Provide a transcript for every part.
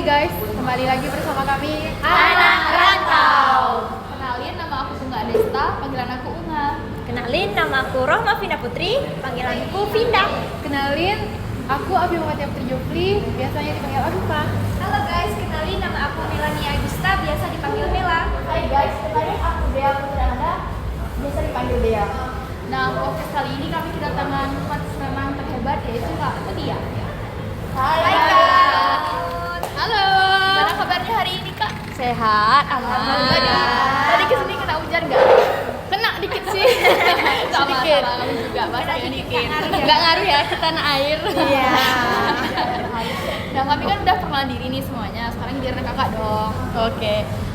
Hai guys, kembali lagi bersama kami Anak Rantau. Kenalin, nama aku Bunga Desta, panggilan aku Unga. Kenalin, nama aku Rohma Vina Putri, panggilanku Vinda. Kenalin, aku Abimawati Putri Jufri, biasanya dipanggil Abifa. Halo guys, kenalin nama aku Melania Agusta, biasa dipanggil Mela. Hai guys, kenalin aku Dea Putri Anda, biasa dipanggil Dea. Nah, podcast kali ini kami kedatangan pelatih renang terhebat, yaitu Kak Tia. Hai Kak. Halo. Gimana kabarnya hari ini Kak? Sehat, aman. Tadi kesini kena hujan nggak? Kena dikit sih. Sedikit. Kami juga basahnya dikit. Nggak ngaruh ya, kita tanah air. Iya. Nah, kami kan udah perkenalan diri nih semuanya. Sekarang giliran kakak dong. Oke.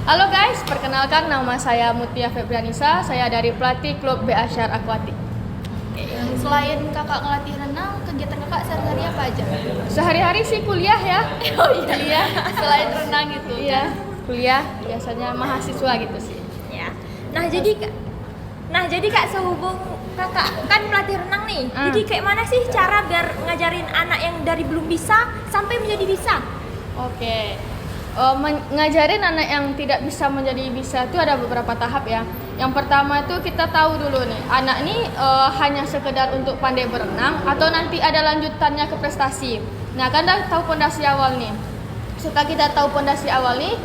Halo guys, perkenalkan nama saya Mutia Febrianisa. Saya dari pelatih klub BA Syar Aquatic. Selain kakak ngelatih renang, kegiatan kakak sehari-hari apa aja? Sehari-hari sih kuliah ya. Oh iya. Kuliah. Selain renang gitu. Iya. Kuliah biasanya mahasiswa gitu sih. Ya. Nah jadi kak sehubung kakak kan pelatih renang nih. Jadi kayak mana sih cara biar ngajarin anak yang dari belum bisa sampai menjadi bisa? Oke. Ngajarin anak yang tidak bisa menjadi bisa itu ada beberapa tahap ya. Yang pertama itu kita tahu dulu nih, anak ini hanya sekedar untuk pandai berenang atau nanti ada lanjutannya ke prestasi. Nah, kan udah tahu pondasi awal nih. Setelah kita tahu pondasi awal nih,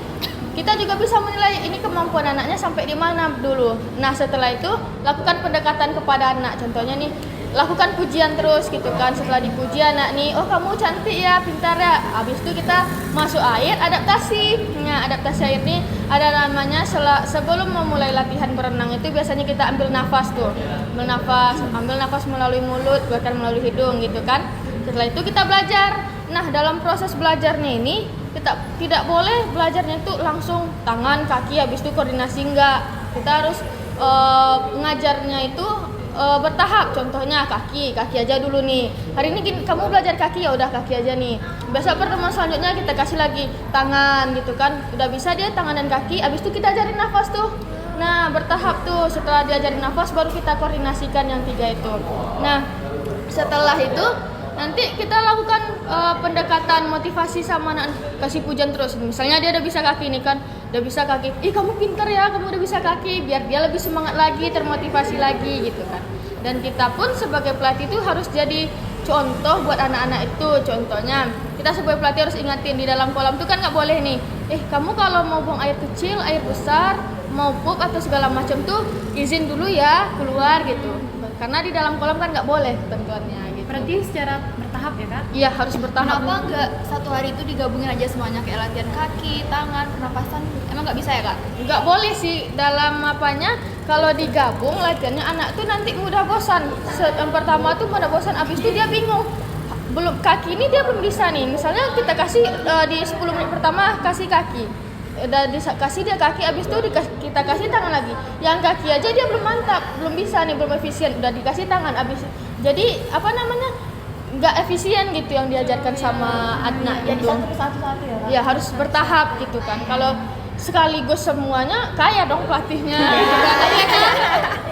kita juga bisa menilai ini kemampuan anaknya sampai di mana dulu. Nah, setelah itu lakukan pendekatan kepada anak. Contohnya nih, lakukan pujian terus gitu kan. Setelah dipuji anak nih, oh kamu cantik ya, pintar ya. Habis itu kita masuk air, adaptasi. Nah, adaptasi air nih ada namanya sebelum memulai latihan berenang itu biasanya kita ambil nafas tuh. Ambil nafas melalui mulut, bukan melalui hidung gitu kan. Setelah itu kita belajar. Nah, dalam proses belajarnya ini kita tidak boleh belajarnya itu langsung tangan, kaki, habis itu koordinasi enggak. Kita harus ngajarnya itu bertahap. Contohnya kaki aja dulu nih. Hari ini kamu belajar kaki, ya udah kaki aja nih. Besok pertemuan selanjutnya kita kasih lagi tangan gitu kan. Udah bisa dia tangan dan kaki, habis itu kita ajarin nafas tuh. Nah, bertahap tuh. Setelah diajarin nafas baru kita koordinasikan yang 3 itu. Nah, setelah itu nanti kita lakukan pendekatan motivasi sama anak, kasih pujian terus. Misalnya dia udah bisa kaki nih kan, udah bisa kaki. Ih kamu pintar ya, kamu udah bisa kaki. Biar dia lebih semangat lagi, termotivasi lagi gitu kan. Dan kita pun sebagai pelatih itu harus jadi contoh buat anak-anak itu. Contohnya kita sebagai pelatih harus ingatin di dalam kolam tuh kan nggak boleh nih. Kamu kalau mau buang air kecil, air besar, mau pup atau segala macam tuh izin dulu ya keluar gitu. Karena di dalam kolam kan nggak boleh ketentuannya. Berarti secara bertahap ya kak? Iya harus bertahap. Kenapa nggak satu hari itu digabungin aja semuanya kayak latihan kaki, tangan, pernapasan? Emang nggak bisa ya kak? Nggak boleh sih, dalam apanya kalau digabung latihannya anak tuh nanti mudah bosan. Yang pertama tuh mudah bosan, abis itu dia bingung. Belum kaki ini dia belum bisa nih. Misalnya kita kasih di 10 menit pertama kasih kaki. Udah dikasih dia kaki, abis itu kita kasih tangan lagi. Yang kaki aja dia belum mantap, belum bisa nih, belum efisien. Udah dikasih tangan, abis jadi nggak efisien gitu yang diajarkan sama anak Jadi gitu. satu ya kak? Ya harus bertahap gitu kan. Kalau sekaligus semuanya kaya dong pelatihnya gitu kan. Iya kan?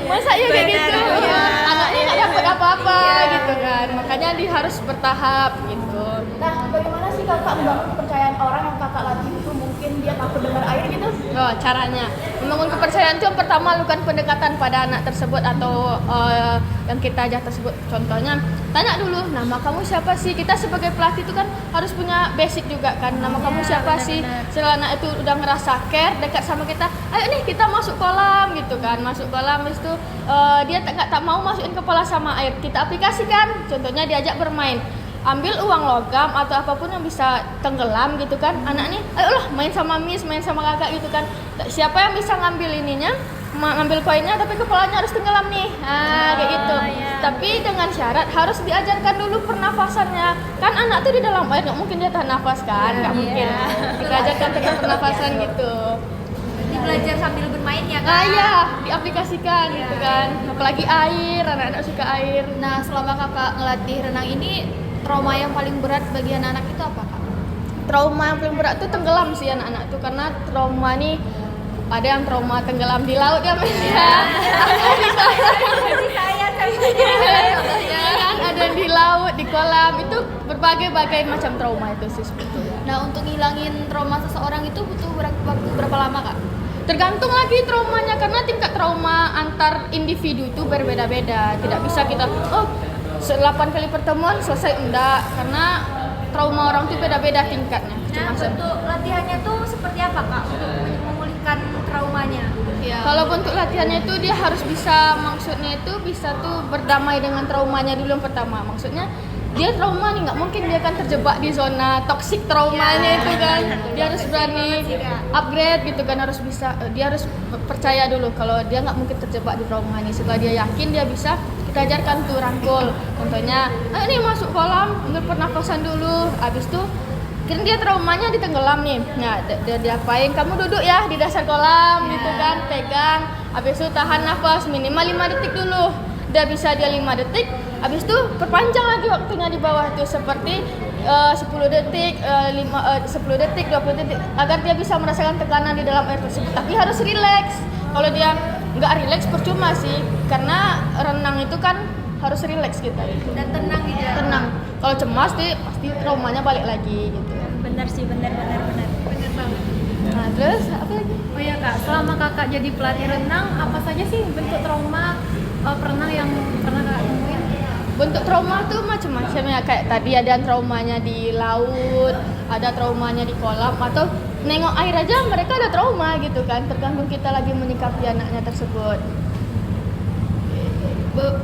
Masa iya kayak gitu? Ya, anaknya nggak dapat apa-apa gitu kan. Makanya dia harus bertahap gitu. Nah bagaimana sih kakak membangun kepercayaan orang yang kakak latih itu mungkin dia takut dengar air gitu? Oh, caranya membangun kepercayaan itu yang pertama lakukan pendekatan pada anak tersebut atau yang kita ajak tersebut. Contohnya tanya dulu nama kamu siapa sih. Kita sebagai pelatih itu kan harus punya basic juga kan. Nama kamu siapa sih? Setelah anak itu udah ngerasa care dekat sama kita, ayo nih kita masuk kolam gitu kan. Masuk kolam itu dia tak mau masukin kepala sama air, kita aplikasikan. Contohnya diajak bermain, ambil uang logam atau apapun yang bisa tenggelam gitu kan. Anak nih ayolah main sama miss, main sama kakak gitu kan. Siapa yang bisa ngambil ininya, ngambil koinnya tapi kepalanya harus tenggelam nih. Kayak gitu. Tapi dengan syarat harus diajarkan dulu pernafasannya. Kan anak tuh di dalam air nggak mungkin dia tahan nafas kan, nggak mungkin. Kita ajarkan teknik pernafasan gitu. Jadi belajar sambil bermain ya kak? Iya, diaplikasikan gitu kan. Apalagi air, anak-anak suka air. Nah selama kakak ngelatih renang ini, trauma yang paling berat bagi anak-anak itu apa kak? Trauma yang paling berat tuh tenggelam sih anak-anak tuh, karena trauma nih ada yang trauma tenggelam di laut ya Mas ya. Jadi saya Ya kan, ada yang di laut, di kolam, itu berbagai macam trauma itu sih sebetulnya. Nah, untuk ngilangin trauma seseorang itu butuh waktu berapa lama, Kak? Tergantung lagi traumanya, karena tingkat trauma antar individu itu berbeda-beda. Tidak bisa kita 8 kali pertemuan selesai, enggak, karena trauma orang itu beda-beda tingkatnya. Nah, bentuk latihannya tuh seperti apa Kak untuk memulihkan traumanya? Ya. Kalau bentuk latihannya itu dia harus bisa, maksudnya itu bisa tuh berdamai dengan traumanya dulu yang pertama. Maksudnya dia trauma nih, nggak mungkin dia akan terjebak di zona toksik traumanya itu kan. Dia harus berani upgrade gitu kan, harus bisa, dia harus percaya dulu kalau dia nggak mungkin terjebak di trauma ini. Setelah dia yakin dia bisa, kita ajarkan tuh rangkul. Contohnya, ini masuk kolam, ambil pernafasan dulu, habis itu kan dia traumanya ditenggelam nih. Nah, dia diapain? Kamu duduk ya di dasar kolam gitu kan, pegang. Habis itu tahan nafas minimal 5 detik dulu. Udah bisa dia 5 detik, habis itu perpanjang lagi waktunya di bawah itu seperti 10 detik, 10 detik, 20 detik agar dia bisa merasakan tekanan di dalam air tersebut. Tapi harus rileks. Kalau dia nggak rileks percuma sih, karena renang itu kan harus rileks kita Dan tenang gitu ya? tenang. Kalau cemas dia pasti traumanya balik lagi gitu. Benar sih, benar banget. Nah, terus apa lagi? Oh iya Kak, selama Kakak jadi pelatih renang, apa saja sih bentuk trauma perenang yang pernah Kakak temuin? Bentuk trauma tuh macam-macam ya, kayak tadi ada traumanya di laut, ada traumanya di kolam, atau nengok air aja mereka ada trauma gitu kan, tergantung kita lagi menyikapi anaknya tersebut.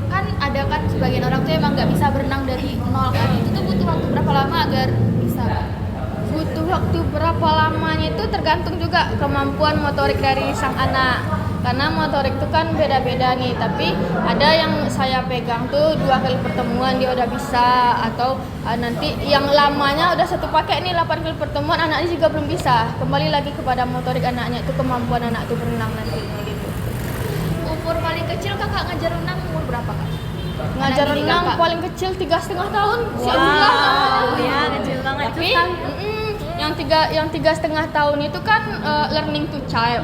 Kan ada kan sebagian orang tuh emang nggak bisa berenang dari nol kan, itu tuh butuh waktu berapa lama agar bisa? Butuh waktu berapa lamanya itu tergantung juga kemampuan motorik dari sang anak, karena motorik itu kan beda-beda nih. Tapi ada yang saya pegang tuh 2 kali pertemuan dia udah bisa, atau nanti yang lamanya udah satu pakai nih 8 kali pertemuan anaknya juga belum bisa. Kembali lagi kepada motorik anaknya, itu kemampuan anak itu berenang nantinya gitu. Umur paling kecil Kakak ngajar renang umur berapa, Kak? Ngajar Anak didik renang Kakak? paling kecil 3,5 tahun. Si Abdullah namanya. Ya, kecil banget. Tapi yang 3,5 tahun itu kan learning to child.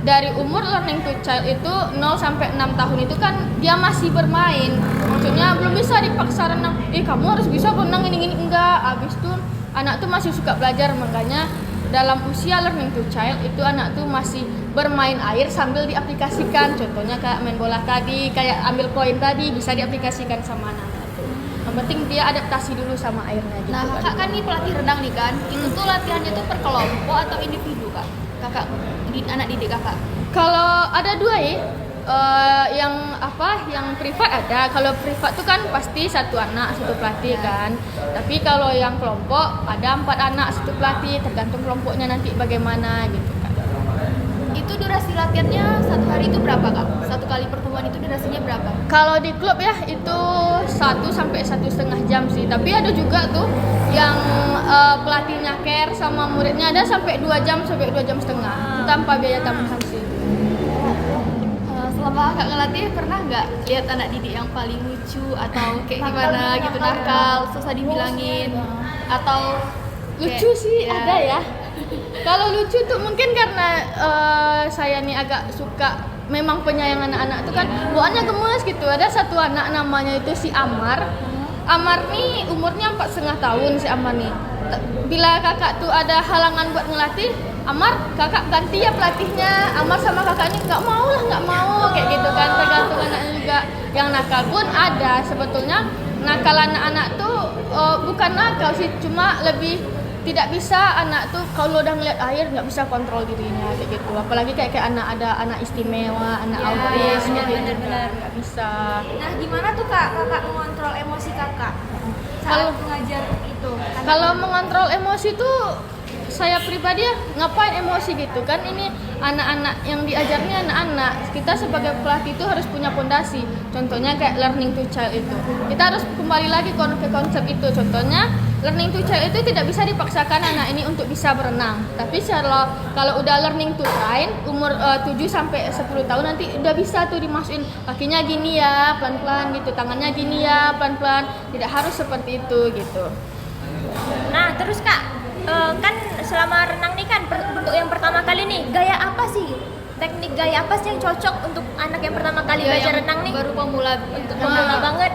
Dari umur learning to child itu 0 sampai 6 tahun itu kan dia masih bermain. Maksudnya belum bisa dipaksa renang. Kamu harus bisa berenang ini enggak. Abis itu anak tuh masih suka belajar, makanya dalam usia learning to child itu anak tuh masih bermain air sambil diaplikasikan. Contohnya kayak main bola tadi, kayak ambil poin tadi bisa diaplikasikan sama anak. Yang penting dia adaptasi dulu sama airnya gitu. Nah, Kakak kan nih pelatih renang nih kan, itu tuh latihannya tuh per kelompok atau individu, Kak? Kakak, anak didik Kakak? Kalau ada 2 ya, yang privat ada. Kalau privat tuh kan pasti 1 anak 1 pelatih kan. Tapi kalau yang kelompok ada 4 anak 1 pelatih, tergantung kelompoknya nanti bagaimana gitu kan. Itu durasi latihannya 1 hari itu berapa, Kak? 1 kali pertemuan itu durasinya berapa? Kalau di klub ya itu 1 sampai 1,5 jam sih. Tapi ada juga tuh yang pelatihnya care sama muridnya ada sampai 2 jam sampai 2 jam setengah tanpa biaya tambahan sih. Selama Kakak ngelatih pernah nggak lihat anak didik yang paling lucu atau kayak gimana gitu, nakal, susah dibilangin, atau Lucu sih ya. ada ya. Kalau lucu tuh mungkin karena saya nih agak suka, memang penyayang anak-anak tuh kan bawaannya gemes gitu. Ada 1 anak namanya itu si Amar. Amar nih umurnya 4,5 tahun si Amar nih. Bila kakak tuh ada halangan buat ngelatih, Amar kakak ganti ya pelatihnya. Amar sama kakaknya nggak mau kayak gitu kan, tergantung anaknya juga. Yang nakal pun ada sebetulnya. Nakal anak-anak tuh bukan nakal sih, cuma lebih tidak bisa anak tuh kalau udah ngeliat air nggak bisa kontrol dirinya kayak gitu. Apalagi kayak ada anak istimewa, anak autis kayak gitu, benar-benar. nggak bisa. Nah, gimana tuh Kak Kakak mengontrol emosi Kakak saat Kalau- mengajar itu? Kalau mengontrol emosi tuh saya pribadi ya ngapain emosi gitu kan, ini anak-anak yang diajarnya anak-anak. Kita sebagai pelatih itu harus punya pondasi. Contohnya kayak learning to child itu. Kita harus kembali lagi ke konsep itu. Contohnya learning to child itu tidak bisa dipaksakan anak ini untuk bisa berenang. Tapi kalau udah learning to train umur 7 sampai 10 tahun nanti udah bisa tuh dimasukin kakinya gini ya, pelan-pelan gitu, tangannya gini ya, pelan-pelan. Tidak harus seperti itu gitu. Nah, terus Kak, kan selama renang nih kan bentuk yang pertama kali nih, gaya apa sih teknik gaya apa sih yang cocok untuk anak yang pertama kali Ya, belajar yang renang nih? baru pemula untuk Pemula banget.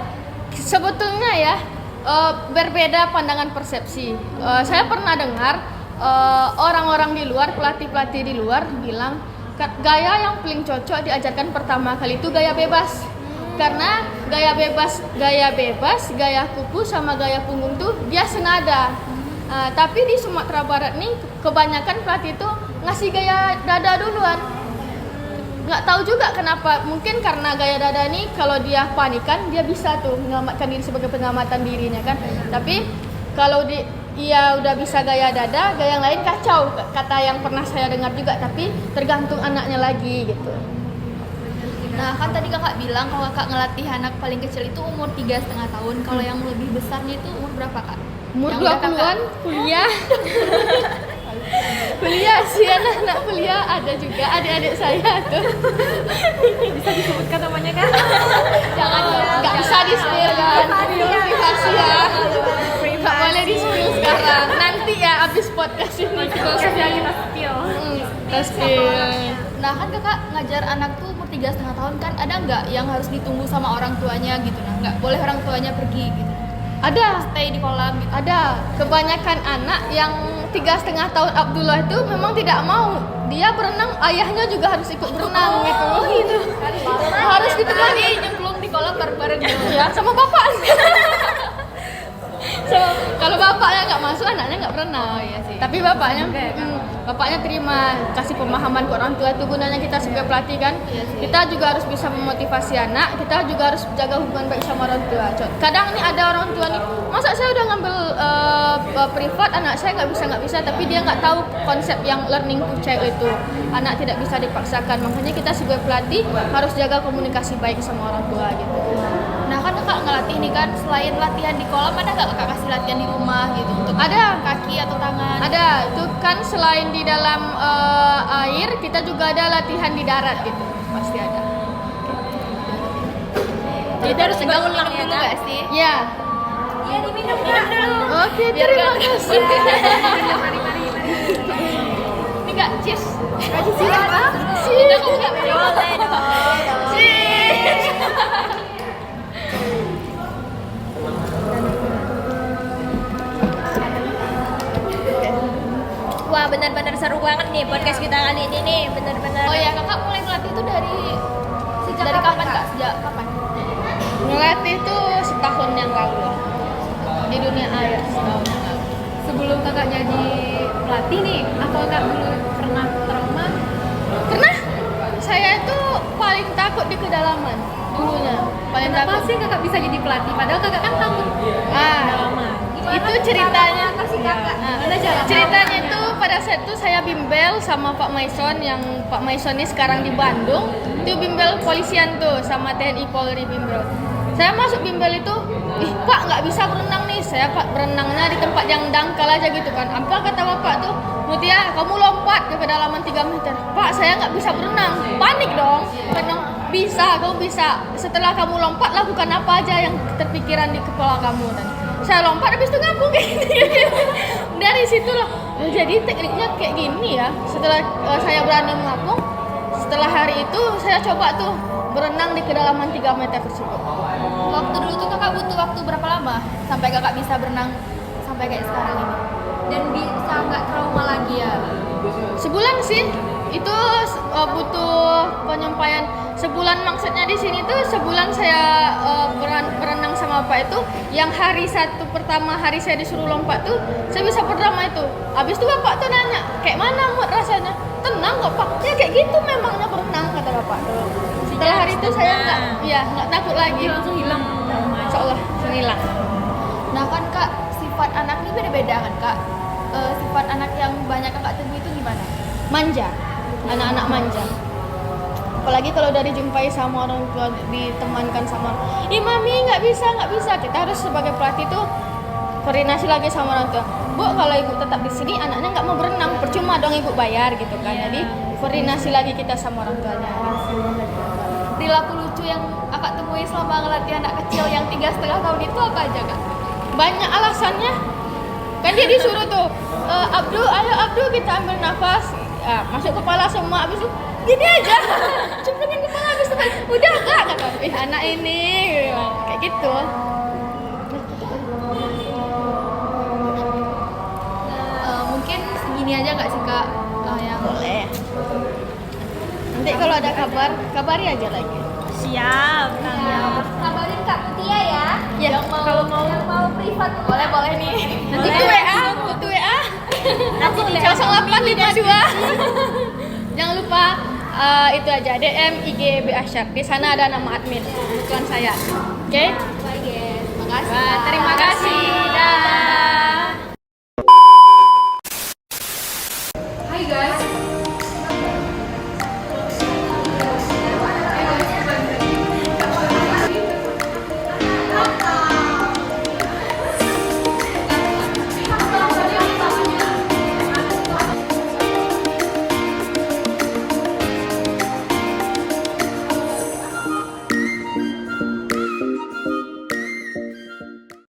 Sebetulnya ya berbeda pandangan persepsi. Saya pernah dengar orang-orang di luar, pelatih-pelatih di luar bilang gaya yang paling cocok diajarkan pertama kali itu gaya bebas. Karena gaya bebas, gaya kuku sama gaya punggung tuh dia senada. Tapi di Sumatera Barat nih kebanyakan pelatih itu ngasih gaya dada duluan. Nggak tahu juga kenapa, mungkin karena gaya dada nih kalau dia panikan dia bisa tuh menyelamatkan diri sebagai penyelamatan dirinya kan. Tapi kalau ia udah bisa gaya dada, gaya yang lain kacau, kata yang pernah saya dengar juga. Tapi tergantung anaknya lagi gitu. Nah kan tadi kakak bilang kalau kakak ngelatih anak paling kecil itu umur 3,5 tahun. Kalau yang lebih besarnya itu umur berapa kak? Umur Yang udah 20-an kuliah. Kuliah sih, anak-anak kuliah ada juga adik-adik saya tuh. Bisa disebutkan namanya kan? Jangan, nggak bisa di spill kan. Privasi ya. Nggak boleh di spill sekarang. Nanti ya abis podcast ini kita Spill. kita spill. Nah kan kakak ngajar anak tuh umur 3,5 tahun kan, ada nggak yang harus ditunggu sama orang tuanya gitu? Nah nggak boleh orang tuanya pergi gitu, Ada, stay di kolam gitu. ada. Kebanyakan anak yang 3,5 tahun Abdullah itu memang tidak mau. Dia berenang, ayahnya juga harus ikut berenang gitu. Harus ditemani. Nyemplung di kolam bareng-bareng gitu. Ya, sama bapaknya. Kalau bapaknya nggak masuk, anaknya nggak berenang. Oh, iya sih. Tapi bapaknya terima, kasih pemahaman ke orang tua. Itu gunanya kita sebagai pelatih kan. Iya sih. Kita juga harus bisa memotivasi anak. Kita juga harus jaga hubungan baik sama orang tua. Kadang nih ada orang tua nih, masa saya udah ngambil privat, anak saya nggak bisa. Tapi dia nggak tahu konsep yang learning to child itu. Anak tidak bisa dipaksakan. Makanya kita sebagai pelatih harus jaga komunikasi baik sama orang tua gitu. Nah kan kakak ngelatih nih kan, selain latihan di kolam ada nggak kakak kasih latihan di rumah gitu untuk Ada. kaki atau tangan? Ada, itu kan selain di dalam air, kita juga ada latihan di darat gitu, pasti ada. Jadi harus Tegang berulang minum ya dulu kan? nggak sih? Ya, Iya diminum dulu. oke, Biar terima nggak- kasih. Ini nggak cheers? Siapa? Udah kamu nggak minum? Boleh dong. Wah benar-benar seru banget nih podcast kita kali ini nih, benar-benar. Oh ya kakak mulai ngelatih itu dari kapan kak? Sejak kapan? Ngelatih itu setahun yang lalu lah. Di dunia air setahun yang lalu. Sebelum kakak jadi pelatih nih, apa kakak dulu pernah trauma? Pernah, saya itu paling takut di kedalaman dulunya. Paling Kenapa takut. sih kakak bisa jadi pelatih? Padahal kakak kan takut kedalaman. Itu ceritanya. kasih kakak. Ada cara Ceritanya itu pada saat itu saya bimbel sama Pak Maison, yang Pak Maison ini sekarang di Bandung. Itu bimbel polisian tuh sama TNI Polri bimbel. Saya masuk bimbel itu, Pak nggak bisa berenang nih. Saya Pak berenangnya di tempat yang dangkal aja gitu kan. Apa kata Bapak tuh, Mutia kamu lompat ke kedalaman 3 meter. Pak saya nggak bisa berenang. Panik dong. Karena bisa, kamu bisa. Setelah kamu lompat lakukan apa aja yang terpikiran di kepala kamu. Dan saya lompat habis itu ngapung kayak gini. Dari situlah jadi tekniknya kayak gini ya. Setelah saya berani mengapung, setelah hari itu saya coba tuh berenang di kedalaman 3 meter tersebut. Waktu dulu tuh kakak butuh waktu berapa lama sampai kakak bisa berenang sampai kayak sekarang ini? Dan bisa nggak trauma lagi ya? Sebulan sih. Itu butuh penyampaian sebulan, maksudnya di sini tuh sebulan saya berenang sama Bapak itu, yang hari satu pertama hari saya disuruh lompat tuh saya bisa berdama itu. Habis itu Bapak tuh nanya, kayak mana Mut rasanya? Tenang kok Pak, ya kayak gitu memangnya berenang, kata Bapak tuh. Setelah hari itu saya nggak takut lagi. langsung hilang trauma. Insya Allah langsung hilang. Nah kan kak, sifat anak ini beda-beda kan kak? Sifat anak yang banyak kakak temui itu gimana? Manja, anak-anak manja. Apalagi kalau udah dijumpai sama orang tua, ditemankan sama mami nggak bisa. Kita harus sebagai pelatih tuh koordinasi lagi sama orang tua. Bu, kalau ibu tetap di sini anaknya nggak mau berenang, percuma dong ibu bayar gitu kan. Jadi koordinasi lagi kita sama orang tuanya. Perilaku lucu yang kakak temui selama ngelatih anak kecil yang 3,5 tahun itu apa aja kak? Banyak alasannya. Kan dia disuruh tuh, Abdul, ayo Abdul kita ambil nafas. masuk kepala semua, habis itu gini aja. Cepetnya kepala habis itu udah kak kata anak ini kayak gitu. Mungkin segini aja nggak sih kak yang Boleh. Nanti kalau ada kabar, kabari aja lagi. Siap. Kabarin Kak Mutia ya. Ya, Kalau mau Privat boleh nih. nanti ke WA, butuh WA. nanti di 0852. Jangan lupa itu aja DM IG Asyar. Di sana ada nama admin, bukan saya. Oke? Makasih. Terima kasih. Dah.